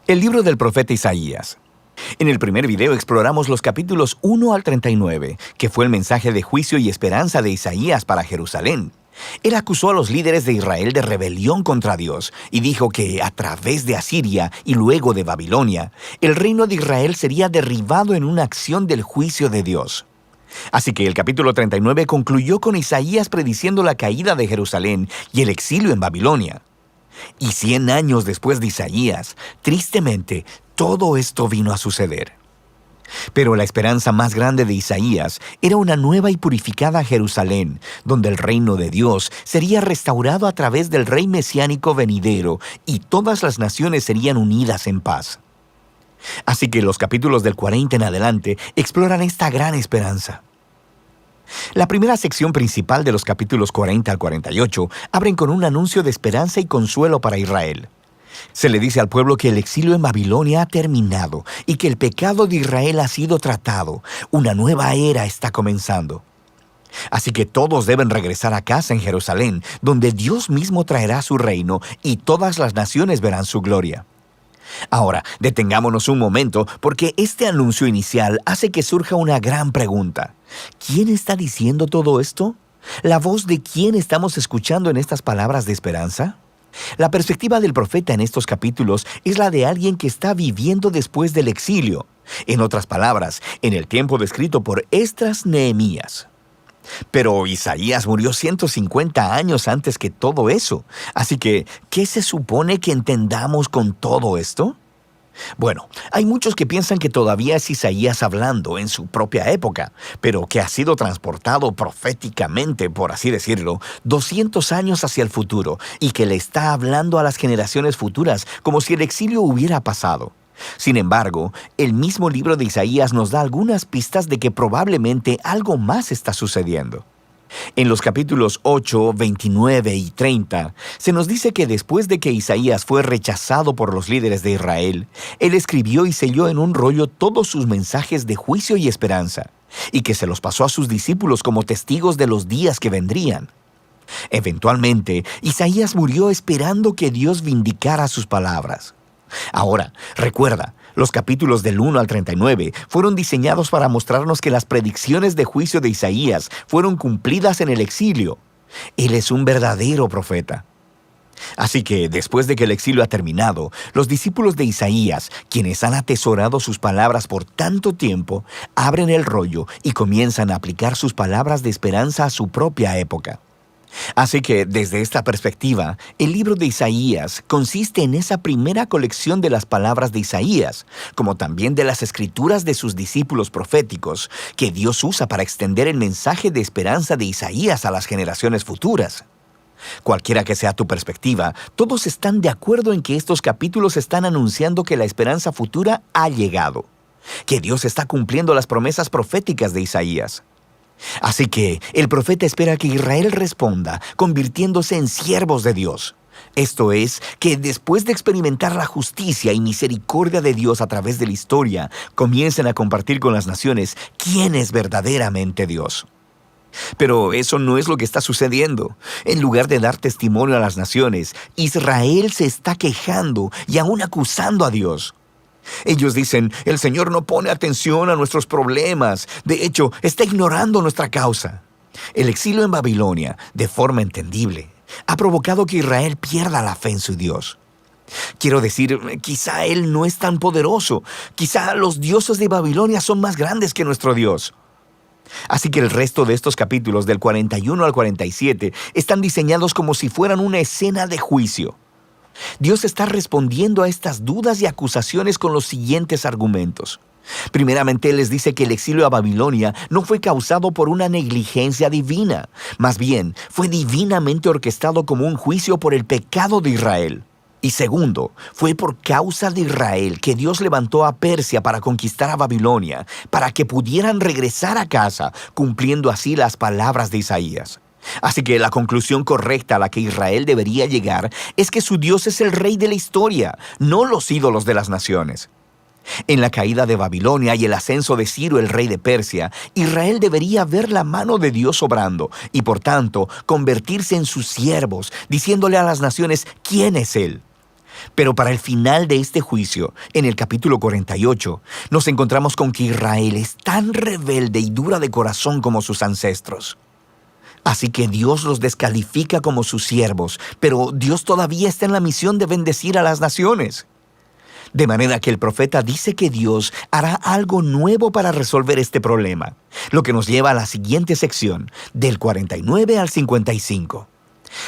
El libro del profeta Isaías. En el primer video exploramos los capítulos 1 al 39, que fue el mensaje de juicio y esperanza de Isaías para Jerusalén. Él acusó a los líderes de Israel de rebelión contra Dios y dijo que a través de Asiria y luego de Babilonia, el reino de Israel sería derribado en una acción del juicio de Dios. Así que el capítulo 39 concluyó con Isaías prediciendo la caída de Jerusalén y el exilio en Babilonia. Y 100 años después de Isaías, tristemente, todo esto vino a suceder. Pero la esperanza más grande de Isaías era una nueva y purificada Jerusalén, donde el reino de Dios sería restaurado a través del rey mesiánico venidero y todas las naciones serían unidas en paz. Así que los capítulos del 40 en adelante exploran esta gran esperanza. La primera sección principal de los capítulos 40 al 48 abren con un anuncio de esperanza y consuelo para Israel. Se le dice al pueblo que el exilio en Babilonia ha terminado y que el pecado de Israel ha sido tratado. Una nueva era está comenzando. Así que todos deben regresar a casa en Jerusalén, donde Dios mismo traerá su reino y todas las naciones verán su gloria. Ahora, detengámonos un momento porque este anuncio inicial hace que surja una gran pregunta. ¿Quién está diciendo todo esto? ¿La voz de quién estamos escuchando en estas palabras de esperanza? La perspectiva del profeta en estos capítulos es la de alguien que está viviendo después del exilio. En otras palabras, en el tiempo descrito por Esdras Nehemías. Pero Isaías murió 150 años antes que todo eso. Así que, ¿qué se supone que entendamos con todo esto? Bueno, hay muchos que piensan que todavía es Isaías hablando en su propia época, pero que ha sido transportado proféticamente, por así decirlo, 200 años hacia el futuro y que le está hablando a las generaciones futuras como si el exilio hubiera pasado. Sin embargo, el mismo libro de Isaías nos da algunas pistas de que probablemente algo más está sucediendo. En los capítulos 8, 29 y 30, se nos dice que después de que Isaías fue rechazado por los líderes de Israel, él escribió y selló en un rollo todos sus mensajes de juicio y esperanza, y que se los pasó a sus discípulos como testigos de los días que vendrían. Eventualmente, Isaías murió esperando que Dios vindicara sus palabras. Ahora, recuerda, los capítulos del 1 al 39 fueron diseñados para mostrarnos que las predicciones de juicio de Isaías fueron cumplidas en el exilio. Él es un verdadero profeta. Así que, después de que el exilio ha terminado, los discípulos de Isaías, quienes han atesorado sus palabras por tanto tiempo, abren el rollo y comienzan a aplicar sus palabras de esperanza a su propia época. Así que, desde esta perspectiva, el libro de Isaías consiste en esa primera colección de las palabras de Isaías, como también de las escrituras de sus discípulos proféticos, que Dios usa para extender el mensaje de esperanza de Isaías a las generaciones futuras. Cualquiera que sea tu perspectiva, todos están de acuerdo en que estos capítulos están anunciando que la esperanza futura ha llegado, que Dios está cumpliendo las promesas proféticas de Isaías. Así que el profeta espera que Israel responda, convirtiéndose en siervos de Dios. Esto es, que después de experimentar la justicia y misericordia de Dios a través de la historia, comiencen a compartir con las naciones quién es verdaderamente Dios. Pero eso no es lo que está sucediendo. En lugar de dar testimonio a las naciones, Israel se está quejando y aún acusando a Dios. Ellos dicen, el Señor no pone atención a nuestros problemas. De hecho, está ignorando nuestra causa. El exilio en Babilonia, de forma entendible, ha provocado que Israel pierda la fe en su Dios. Quiero decir, quizá Él no es tan poderoso. Quizá los dioses de Babilonia son más grandes que nuestro Dios. Así que el resto de estos capítulos, del 41 al 47, están diseñados como si fueran una escena de juicio. Dios está respondiendo a estas dudas y acusaciones con los siguientes argumentos. Primeramente, Él les dice que el exilio a Babilonia no fue causado por una negligencia divina. Más bien, fue divinamente orquestado como un juicio por el pecado de Israel. Y segundo, fue por causa de Israel que Dios levantó a Persia para conquistar a Babilonia, para que pudieran regresar a casa, cumpliendo así las palabras de Isaías. Así que la conclusión correcta a la que Israel debería llegar es que su Dios es el rey de la historia, no los ídolos de las naciones. En la caída de Babilonia y el ascenso de Ciro, el rey de Persia, Israel debería ver la mano de Dios obrando y, por tanto, convertirse en sus siervos, diciéndole a las naciones quién es Él. Pero para el final de este juicio, en el capítulo 48, nos encontramos con que Israel es tan rebelde y dura de corazón como sus ancestros. Así que Dios los descalifica como sus siervos, pero Dios todavía está en la misión de bendecir a las naciones. De manera que el profeta dice que Dios hará algo nuevo para resolver este problema, lo que nos lleva a la siguiente sección, del 49 al 55.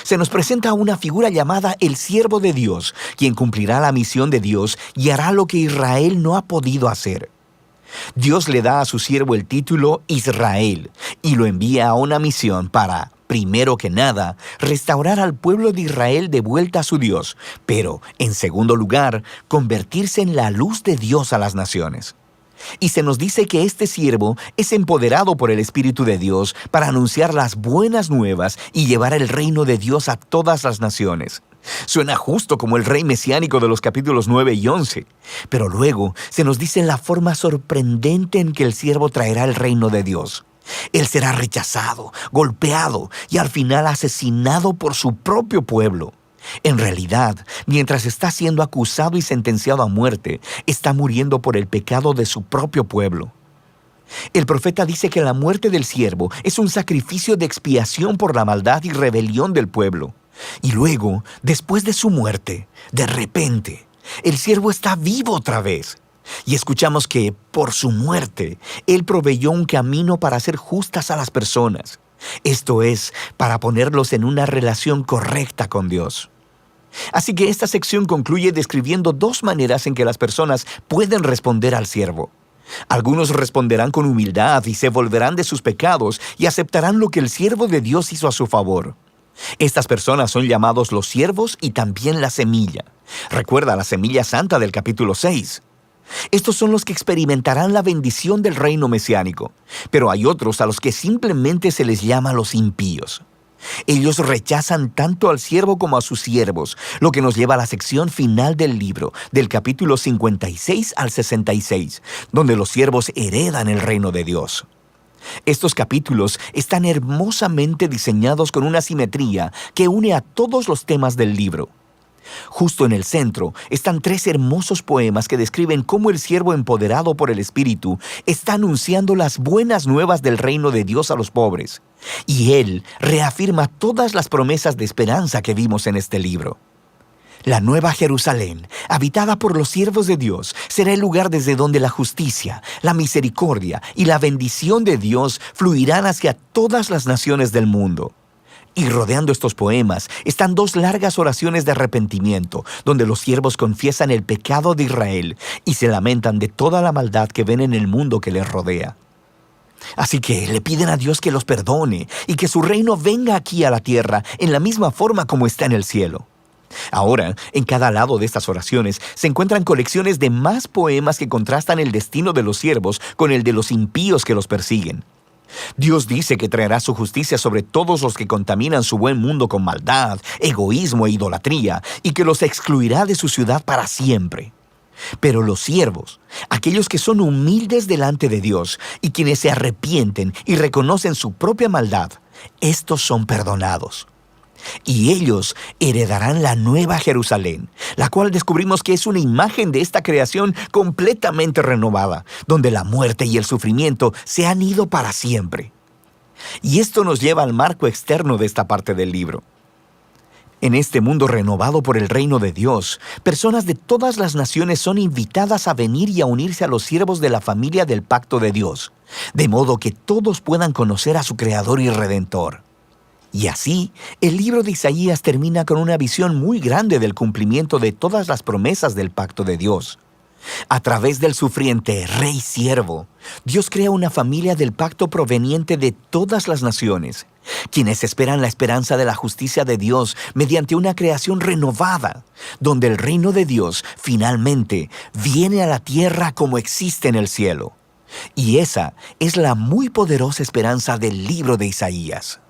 Se nos presenta una figura llamada el siervo de Dios, quien cumplirá la misión de Dios y hará lo que Israel no ha podido hacer. Dios le da a su siervo el título Israel y lo envía a una misión para, primero que nada, restaurar al pueblo de Israel de vuelta a su Dios, pero, en segundo lugar, convertirse en la luz de Dios a las naciones. Y se nos dice que este siervo es empoderado por el Espíritu de Dios para anunciar las buenas nuevas y llevar el reino de Dios a todas las naciones. Suena justo como el rey mesiánico de los capítulos 9 y 11, pero luego se nos dice la forma sorprendente en que el siervo traerá el reino de Dios. Él será rechazado, golpeado y al final asesinado por su propio pueblo. En realidad, mientras está siendo acusado y sentenciado a muerte, está muriendo por el pecado de su propio pueblo. El profeta dice que la muerte del siervo es un sacrificio de expiación por la maldad y rebelión del pueblo. Y luego, después de su muerte, de repente, el siervo está vivo otra vez. Y escuchamos que, por su muerte, Él proveyó un camino para hacer justas a las personas. Esto es, para ponerlos en una relación correcta con Dios. Así que esta sección concluye describiendo dos maneras en que las personas pueden responder al siervo. Algunos responderán con humildad y se volverán de sus pecados y aceptarán lo que el siervo de Dios hizo a su favor. Estas personas son llamados los siervos y también la semilla. Recuerda la semilla santa del capítulo 6. Estos son los que experimentarán la bendición del reino mesiánico, pero hay otros a los que simplemente se les llama los impíos. Ellos rechazan tanto al siervo como a sus siervos, lo que nos lleva a la sección final del libro, del capítulo 56 al 66, donde los siervos heredan el reino de Dios. Estos capítulos están hermosamente diseñados con una simetría que une a todos los temas del libro. Justo en el centro están 3 hermosos poemas que describen cómo el siervo empoderado por el Espíritu está anunciando las buenas nuevas del reino de Dios a los pobres. Y él reafirma todas las promesas de esperanza que vimos en este libro. La nueva Jerusalén, habitada por los siervos de Dios, será el lugar desde donde la justicia, la misericordia y la bendición de Dios fluirán hacia todas las naciones del mundo. Y rodeando estos poemas están 2 largas oraciones de arrepentimiento, donde los siervos confiesan el pecado de Israel y se lamentan de toda la maldad que ven en el mundo que les rodea. Así que le piden a Dios que los perdone y que su reino venga aquí a la tierra en la misma forma como está en el cielo. Ahora, en cada lado de estas oraciones se encuentran colecciones de más poemas que contrastan el destino de los siervos con el de los impíos que los persiguen. Dios dice que traerá su justicia sobre todos los que contaminan su buen mundo con maldad, egoísmo e idolatría, y que los excluirá de su ciudad para siempre. Pero los siervos, aquellos que son humildes delante de Dios y quienes se arrepienten y reconocen su propia maldad, estos son perdonados. Y ellos heredarán la nueva Jerusalén, la cual descubrimos que es una imagen de esta creación completamente renovada, donde la muerte y el sufrimiento se han ido para siempre. Y esto nos lleva al marco externo de esta parte del libro. En este mundo renovado por el reino de Dios, personas de todas las naciones son invitadas a venir y a unirse a los siervos de la familia del pacto de Dios, de modo que todos puedan conocer a su Creador y Redentor. Y así, el libro de Isaías termina con una visión muy grande del cumplimiento de todas las promesas del pacto de Dios. A través del sufriente rey siervo, Dios crea una familia del pacto proveniente de todas las naciones, quienes esperan la esperanza de la justicia de Dios mediante una creación renovada, donde el reino de Dios finalmente viene a la tierra como existe en el cielo. Y esa es la muy poderosa esperanza del libro de Isaías.